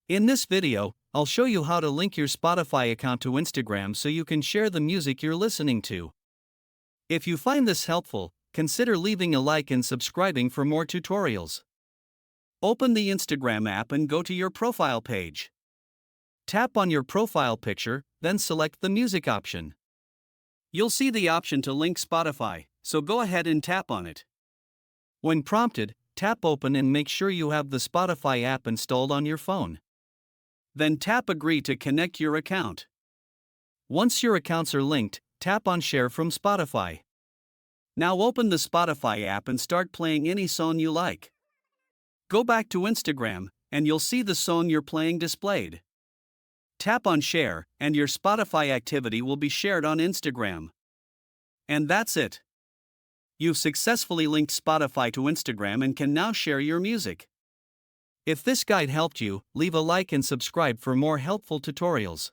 In this video, I'll show you how to link your Spotify account to Instagram so you can share the music you're listening to. If you find this helpful, consider leaving a like and subscribing for more tutorials. Open the Instagram app and go to your profile page. Tap on your profile picture, then select the music option. You'll see the option to link Spotify, so go ahead and tap on it. When prompted, tap open and make sure you have the Spotify app installed on your phone. Then tap agree to connect your account. Once your accounts are linked, tap on share from Spotify. Now open the Spotify app and start playing any song you like. Go back to Instagram, and you'll see the song you're playing displayed. Tap on share, and your Spotify activity will be shared on Instagram. And that's it. You've successfully linked Spotify to Instagram and can now share your music. If this guide helped you, leave a like and subscribe for more helpful tutorials.